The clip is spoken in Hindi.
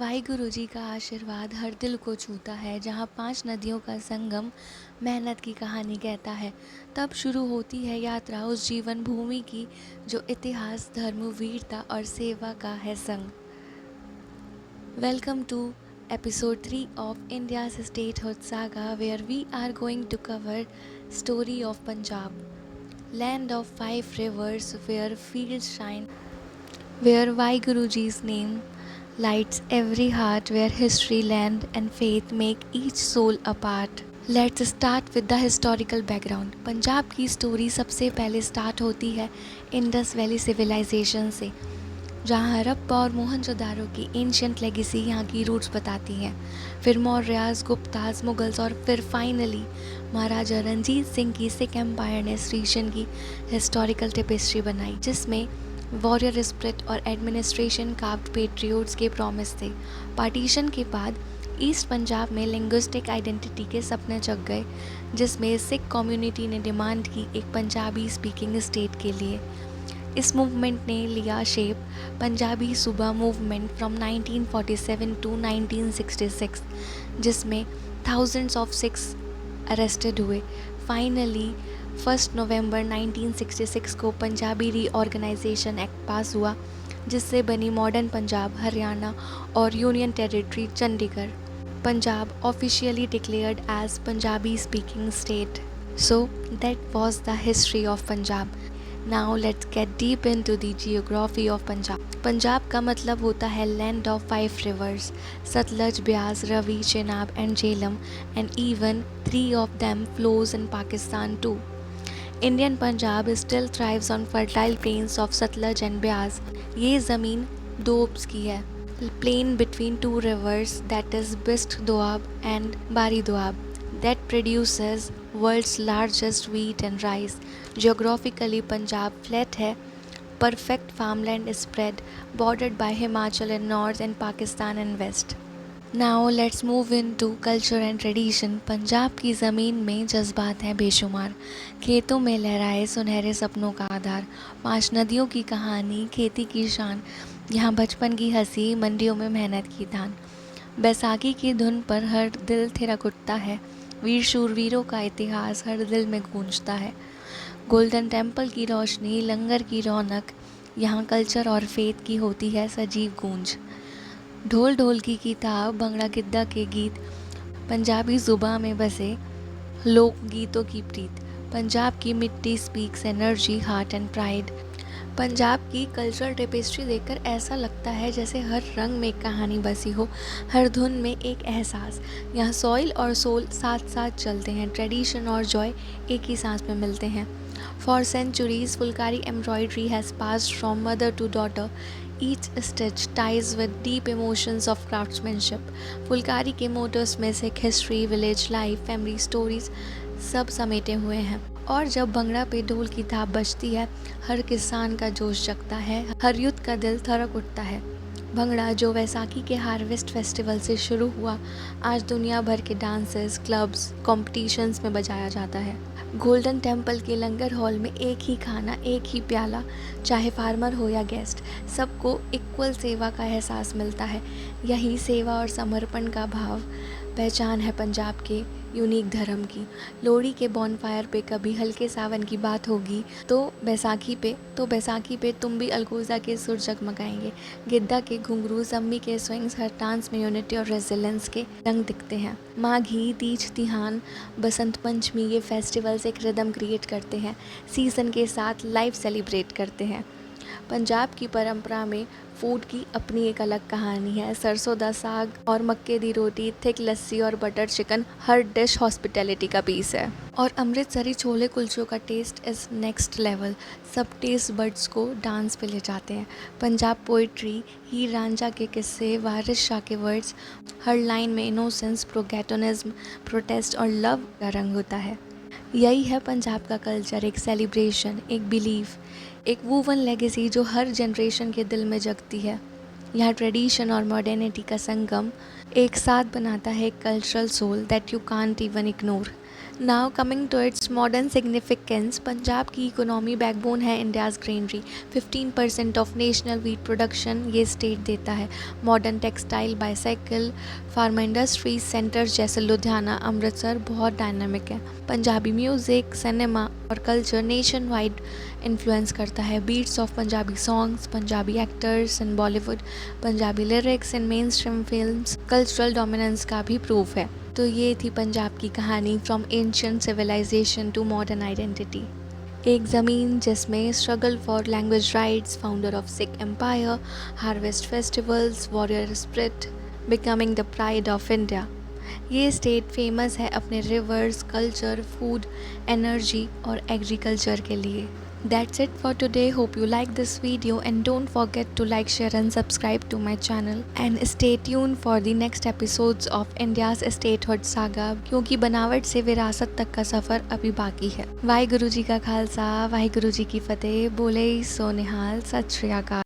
वाहिगुरु जी का आशीर्वाद हर दिल को छूता है। जहाँ 5 नदियों का संगम मेहनत की कहानी कहता है, तब शुरू होती है यात्रा उस जीवन भूमि की जो इतिहास, धर्म, वीरता और सेवा का है संग। Welcome to episode 3 of India's statehood saga, where we are going to cover story of Punjab, land of 5 rivers, where fields shine, where Vaiguruji's name lights every heart, where history, land, and faith make each soul a part. Let's start with the historical background. Punjab की स्टोरी सबसे पहले स्टार्ट होती है इंडस वैली सिविलाइजेशन से, जहाँ हड़प्पा और मोहनजोदारो की एंशियंट लेगेसी यहाँ की रूट्स बताती हैं। फिर मौर्यास, गुप्तास, मुगल्स और फिर फाइनली महाराजा रणजीत सिंह की सिख एम्पायर ने इस रीजन की हिस्टोरिकल टेपेस्ट्री बनाई, जिसमें वॉरियर स्पिरिट और एडमिनिस्ट्रेशन कार्व्ड पेट्रियोट्स के प्रॉमिस थे। पार्टीशन के बाद ईस्ट पंजाब में लिंग्विस्टिक आइडेंटिटी के सपने जग गए, जिसमें सिख कम्युनिटी ने डिमांड की एक पंजाबी स्पीकिंग स्टेट के लिए। इस मूवमेंट ने लिया शेप पंजाबी सूबा मूवमेंट फ्रॉम 1947 टू 1966, जिसमें थाउजेंड्स ऑफ सिख्स अरेस्टेड हुए। फाइनली 1 नवंबर 1966 को पंजाबी रीऑर्गेनाइजेशन एक्ट पास हुआ, जिससे बनी मॉडर्न पंजाब, हरियाणा और union territory Chandigarh. Punjab officially declared as Punjabi speaking state. So that was the history of Punjab. Now let's get deep into the geography of Punjab. Punjab का मतलब होता है land of 5 rivers, Sutlej, Beas, Ravi, Chenab and Jhelum, and even 3 of them flows in Pakistan too. Indian Punjab still thrives on fertile plains of Satluj and Beas. ये ज़मीन दोब्स की है, plain between 2 rivers, that is Bist Doab and Bari Doab, that produces world's largest wheat and rice. Geographically Punjab flat है, perfect farmland spread, bordered by Himachal in north and Pakistan in west. Now let's move into culture and tradition. Punjab की ज़मीन में जज्बात हैं बेशुमार, खेतों में लहराए सुनहरे सपनों का आधार। 5 नदियों की कहानी, खेती की शान, यहाँ बचपन की हंसी, मंडियों में मेहनत की धान। बैसाखी की धुन पर हर दिल थिरक उठता है, वीर शूरवीरों का इतिहास हर दिल में गूंजता है। गोल्डन टेम्पल की रोशनी, लंगर की रौनक, यहाँ कल्चर और फेथ की होती है सजीव गूंज। ढोल ढोलकी की ताब, भंगड़ा गिद्दा के गीत, पंजाबी ज़ुबां में बसे लोक गीतों की प्रीत। पंजाब की मिट्टी speaks energy, heart and pride. Punjab की कल्चरल टेपेस्ट्री देखकर ऐसा लगता है जैसे हर रंग में एक कहानी बसी हो, हर धुन में एक एहसास। यहाँ सॉइल और सोल साथ साथ चलते हैं, ट्रेडिशन और जॉय एक ही सांस में मिलते हैं। For centuries phulkari embroidery has passed from mother to daughter, each stitch ties with deep emotions of craftsmanship. Phulkari के मोटर्स में Sikh history, village life, family stories सब समेटे हुए हैं। और जब भंगड़ा पे ढोल की थाप बजती है, हर किसान का जोश जगता है, हर यूथ का दिल थरक उठता है। भंगड़ा जो वैसाखी के हार्वेस्ट फेस्टिवल से शुरू हुआ, आज दुनिया भर के डांसेस, क्लब्स, कॉम्पिटिशन्स में बजाया जाता है। गोल्डन टेम्पल के लंगर हॉल में एक ही खाना, एक ही प्याला, चाहे फार्मर हो या गेस्ट, सबको इक्वल सेवा का एहसास मिलता है। यही सेवा और समर्पण का भाव पहचान है पंजाब के यूनिक धर्म की। लोहड़ी के बॉनफायर पे कभी हल्के सावन की बात होगी तो बैसाखी पे तुम भी अलगोज़ा के सुर जगमगाएंगे। गिद्दा के घुंघरू, सम्मी के स्विंग्स, हर डांस में यूनिटी और रेजिलेंस के रंग दिखते हैं। माघी, तीज, तिहान, बसंत पंचमी, ये फेस्टिवल्स एक रिदम क्रिएट करते हैं, सीज़न के साथ लाइव सेलिब्रेट करते हैं। पंजाब की परंपरा में फूड की अपनी एक अलग कहानी है। सरसों दा साग और मक्के दी रोटी, थिक लस्सी और बटर चिकन, हर डिश हॉस्पिटैलिटी का पीस है। और अमृतसरी छोले कुलचों का टेस्ट इज़ नेक्स्ट लेवल, सब टेस्ट बड्स को डांस पे ले जाते हैं। पंजाब पोइट्री, हीर रांझा के किस्से, वारिस शाह के वर्ड्स, हर लाइन में इनोसेंस, प्रोगैटोनिज्म, प्रोटेस्ट और लव का रंग होता है। यही है पंजाब का कल्चर, एक सेलिब्रेशन, एक बिलीफ, एक वूवन लेगेसी जो हर जनरेशन के दिल में जगती है। यहाँ ट्रेडिशन और मॉडर्निटी का संगम एक साथ बनाता है एक cultural soul that you can't even ignore. Now coming to its modern significance, Punjab की इकोनॉमी बैकबोन है India's granary. 15% of national wheat production ये स्टेट देता है। Modern textile, bicycle, pharma industries centres जैसे लुधियाना, अमृतसर बहुत डायनामिक है। पंजाबी म्यूज़िक, सिनेमा और कल्चर नेशन वाइड इन्फ्लुएंस करता है। Beats of Punjabi songs, Punjabi actors in Bollywood, Punjabi lyrics in mainstream films cultural dominance का भी प्रूफ है। तो ये थी पंजाब की कहानी from ancient civilisation to modern identity. एक ज़मीन जिसमें struggle for language rights, founder of Sikh empire, harvest festivals, warrior spirit, becoming the pride of India. ये स्टेट फेमस है अपने रिवर्स, कल्चर, फूड, एनर्जी और एग्रीकल्चर के लिए। That's it for today. Hope you like this video and don't forget to like, share and subscribe to my channel and stay tuned for the next episodes of India's statehood saga क्योंकि बनावट से विरासत तक का सफ़र अभी बाकी है। वाहिगुरु जी का खालसा, वाहिगुरु जी की फतेह। बोले सो निहाल, सत श्री अकाल।